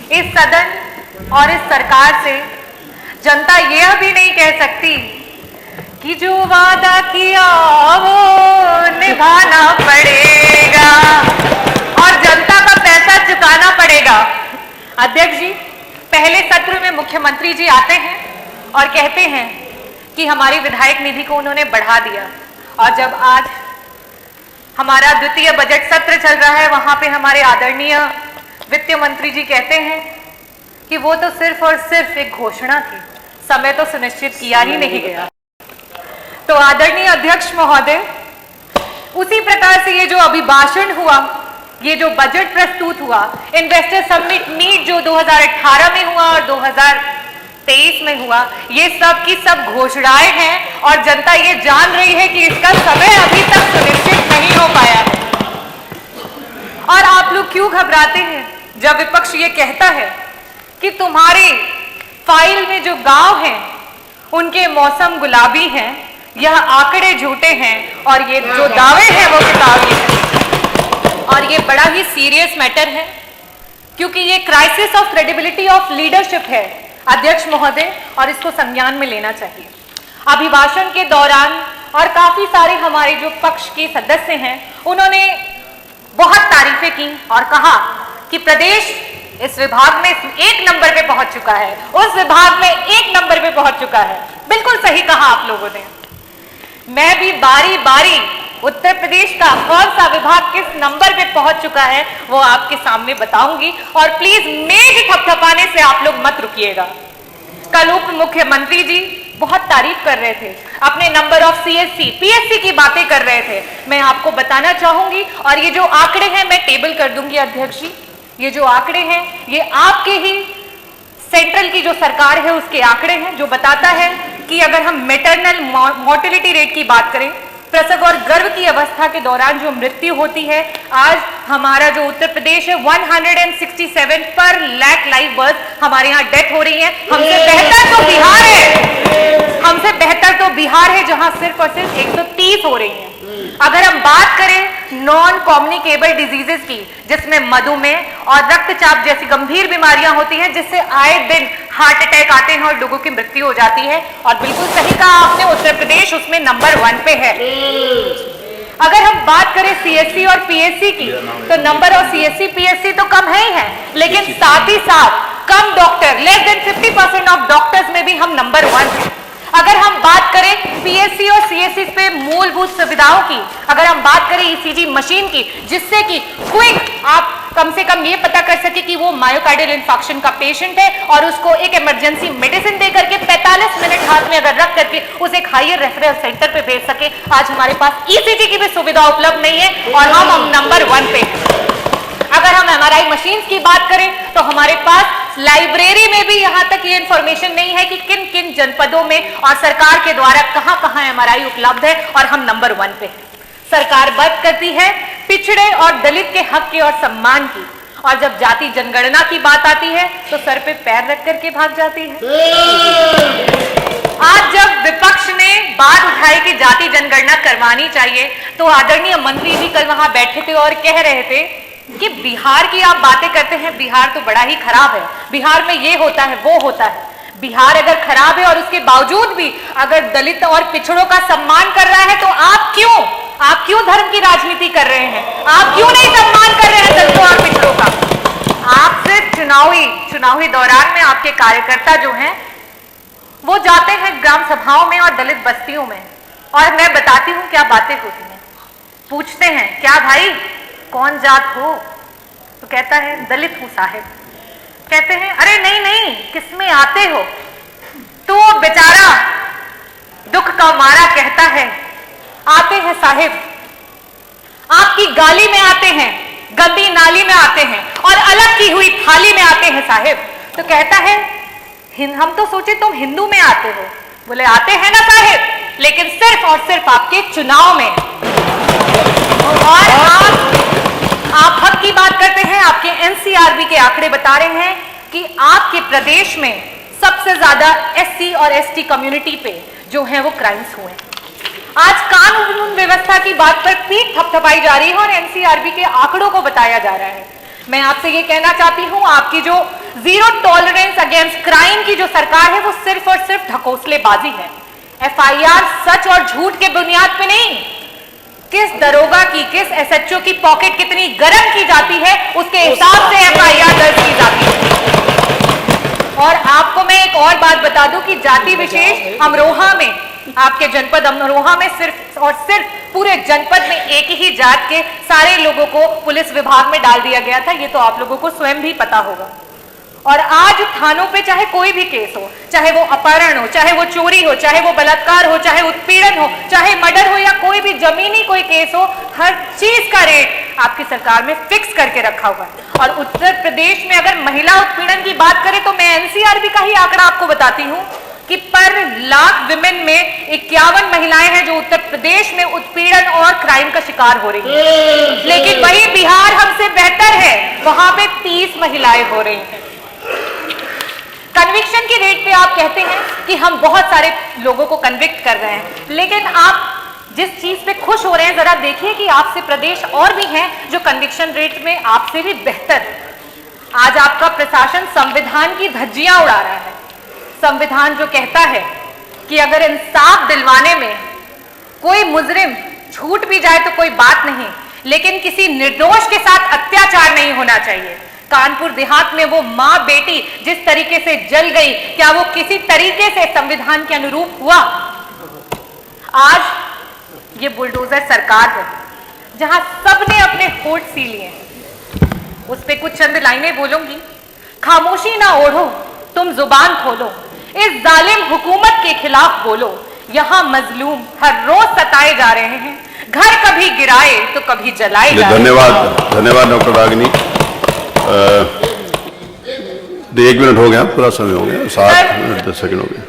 इस सदन और इस सरकार से जनता यह भी नहीं कह सकती कि जो वादा किया वो निभाना पड़ेगा और जनता का पैसा चुकाना पड़ेगा। अध्यक्ष जी, पहले सत्र में मुख्यमंत्री जी आते हैं और कहते हैं कि हमारी विधायक निधि को उन्होंने बढ़ा दिया, और जब आज हमारा द्वितीय बजट सत्र चल रहा है वहां पे हमारे आदरणीय वित्त मंत्री जी कहते हैं कि वो तो सिर्फ और सिर्फ एक घोषणा थी, समय तो सुनिश्चित किया ही नहीं गया। तो आदरणीय अध्यक्ष महोदय, उसी प्रकार से ये जो अभिभाषण हुआ, ये जो बजट प्रस्तुत हुआ, इन्वेस्टर समिट मीट जो 2018 में हुआ और 2023 में हुआ, ये सब की सब घोषणाएं हैं और जनता ये जान रही है कि इसका समय अभी तक सुनिश्चित नहीं हो पाया है। और आप लोग क्यों घबराते हैं जब विपक्ष ये कहता है कि तुम्हारी फाइल में जो गांव हैं उनके मौसम गुलाबी हैं, यह आंकड़े झूठे हैं और ये जो दावे हैं वो किताबी हैं। और ये बड़ा ही सीरियस मैटर है क्योंकि ये crisis of credibility of leadership है अध्यक्ष महोदय, और इसको संज्ञान में लेना चाहिए। अभिभाषण के दौरान और काफी सारे हमारे जो पक्ष के सदस्य हैं उन्होंने बहुत तारीफें की और कहा कि प्रदेश इस विभाग में 1 नंबर पे पहुंच चुका है, उस विभाग में 1 नंबर पे पहुंच चुका है। बिल्कुल सही कहा आप लोगों ने। मैं भी बारी बारी उत्तर प्रदेश का कौन सा विभाग किस नंबर पे पहुंच चुका है वो आपके सामने बताऊंगी, और प्लीज मेज थपथपाने से आप लोग मत रुकिएगा। कल उप मुख्यमंत्री जी बहुत तारीफ कर रहे थे, अपने नंबर ऑफ सीएससी पीएससी की बातें कर रहे थे। मैं आपको बताना चाहूंगी, और ये जो आंकड़े हैं मैं टेबल कर दूंगी अध्यक्ष जी, ये जो आंकड़े हैं ये आपके ही सेंट्रल की जो सरकार है उसके आंकड़े हैं, जो बताता है कि अगर हम मैटरनल मोर्टेलिटी रेट की बात करें, प्रसव और गर्भ की अवस्था के दौरान जो मृत्यु होती है, आज हमारा जो उत्तर प्रदेश है 167 पर लाख लाइव बर्थ हमारे यहाँ डेथ हो रही है। हमसे बेहतर तो बिहार है, हमसे बेहतर तो बिहार है जहां सिर्फ और सिर्फ 130 हो रही हैं। अगर हम बात करें नॉन कम्युनिकेबल डिजीजेस की, जिसमें मधुमेह और रक्तचाप जैसी गंभीर बीमारियां होती हैं, जिससे आए दिन हार्ट अटैक आते हैं और लोगों की मृत्यु हो जाती है, और बिल्कुल सही कहा आपने, उत्तर प्रदेश उसमें नंबर 1 पे है। अगर हम बात करें सीएससी और पीएससी की, तो नंबर और सीएससी पीएससी तो कम है ही है, लेकिन साथ ही साथ कम doctor, less than 50% of doctors में भी हम नंबर 1 हैं। अगर हम बात करें पीएससी और सीएससी पे मूलभूत सुविधाओं की, अगर हम बात करें ईसीजी मशीन की, जिससे कि क्विक आप कम से कम ये पता कर सके कि वो मायोकार्डियल इंफार्क्शन का पेशेंट है और उसको एक इमरजेंसी मेडिसिन दे करके 45 मिनट हाथ में अगर रख करके उसे एक हायर रेफरल सेंटर पे भेज सके। आज हमारे पास ईसीजी की भी सुविधा उपलब्ध नहीं है और हम नंबर 1 पे हैं। अगर हम एमआरआई मशीन की बात करें तो हमारे पास लाइब्रेरी में भी यहां तक ये इंफॉर्मेशन नहीं है कि किन किन जनपदों में और सरकार के द्वारा कहां कहां एमआरआई उपलब्ध है, और हम नंबर 1 पे हैं। सरकार बात करती है पिछड़े और दलित के हक की और सम्मान की, और जब जाति जनगणना की बात आती है तो सर पे पैर रख करके भाग जाती है। आज जब विपक्ष ने बात उठाई कि जाति जनगणना करवानी चाहिए, तो आदरणीय मंत्री जी कल वहां बैठे थे और कह रहे थे कि बिहार की आप बातें करते हैं, बिहार तो बड़ा ही खराब है, बिहार में ये होता है वो होता है। बिहार अगर खराब है और उसके बावजूद भी अगर दलित और पिछड़ों का सम्मान कर रहा है, तो आप क्यों धर्म की राजनीति कर रहे हैं? आप क्यों नहीं सम्मान कर रहे हैं दलितों और पिछड़ों का? आप सिर्फ चुनावी दौरान में आपके कार्यकर्ता जो हैं वो जाते हैं ग्राम सभाओं में और दलित बस्तियों में, और मैं बताती हूँ क्या बातें होती हैं। पूछते हैं क्या भाई कौन जात हो, तो कहता है दलित हूं साहिब। कहते हैं अरे नहीं नहीं किसमें आते हो, तो वो बेचारा दुख का मारा कहता है आते हैं साहिब, आपकी गाली में आते हैं, गंदी नाली में आते हैं और अलग की हुई थाली में आते हैं साहिब। तो कहता है हम तो सोचे तुम हिंदू में आते हो। बोले आते हैं ना साहिब, लेकिन सिर्फ और सिर्फ आपके चुनाव में। और आप हक की बात करते हैं, आपके एनसीआरबी के आंकड़े बता रहे हैं कि आपके प्रदेश में सबसे ज्यादा एससी और एसटी कम्युनिटी पे जो है वो क्राइम्स हुए। आज कानून व्यवस्था की बात पर पीठ थपथपाई जा रही है और एनसीआरबी के आंकड़ों को बताया जा रहा है मैं आपसे ये कहना चाहती हूं, आपकी जो जीरो टॉलरेंस अगेंस्ट क्राइम की जो सरकार है वो सिर्फ और सिर्फ ढकोसलेबाजी है। एफआईआर सच और झूठ के बुनियाद पे नहीं, किस दरोगा की, किस एसएचओ की पॉकेट कितनी गर्म की जाती है उसके हिसाब से एफआईआर दर्ज की जाती है। और आपको मैं एक और बात बता दूं कि जाति विशेष अमरोहा में, आपके जनपद अमरोहा में सिर्फ और सिर्फ पूरे जनपद में एक ही जात के सारे लोगों को पुलिस विभाग में डाल दिया गया था। ये तो आप लोगों को स्वयं भी पता होगा। और आज थानों पे चाहे कोई भी केस हो, चाहे वो अपहरण हो, चाहे वो चोरी हो, चाहे वो बलात्कार हो, चाहे उत्पीड़न हो, चाहे मर्डर हो या कोई भी जमीनी कोई केस हो, हर चीज का रेट आपकी सरकार में फिक्स करके रखा हुआ है। और उत्तर प्रदेश में अगर महिला उत्पीड़न की बात करें तो मैं एनसीआरबी का ही आंकड़ा आपको बताती हूं कि पर लाख विमेन में 51 महिलाएं हैं जो उत्तर प्रदेश में उत्पीड़न और क्राइम का शिकार हो रही हैं। लेकिन वही बिहार हमसे बेहतर है, वहां पे 30 महिलाएं हो रही हैं। कन्विक्शन की रेट पे आप कहते हैं कि हम बहुत सारे लोगों को कन्विक्ट कर रहे हैं, लेकिन आप जिस चीज पे खुश हो रहे हैं जरा देखिए कि आपसे प्रदेश और भी हैं जो कन्विक्शन रेट में आपसे भी बेहतर है। आज आपका प्रशासन संविधान की धज्जियां उड़ा रहा है। संविधान जो कहता है कि अगर इंसाफ दिलवाने में कोई मुजरिम छूट भी जाए तो कोई बात नहीं, लेकिन किसी निर्दोष के साथ अत्याचार नहीं होना चाहिए। कानपुर देहात में वो मां बेटी जिस तरीके से जल गई, क्या वो किसी तरीके से संविधान के अनुरूप हुआ? आज ये बुलडोजर सरकार है जहां सबने अपने होठ सी लिए, उस पे कुछ चंद लाइनें बोलूंगी। खामोशी ना ओढ़ो, तुम जुबान खोलो, इस जालिम हुकूमत के खिलाफ बोलो। यहां मजलूम हर रोज सताए जा रहे हैं, घर कभी गिराए तो कभी जलाए जा रहे हैं। धन्यवाद डॉक्टर रागिनी। 1 मिनट हो गया, पूरा समय हो गया, 7 मिनट 10 सेकंड हो गया।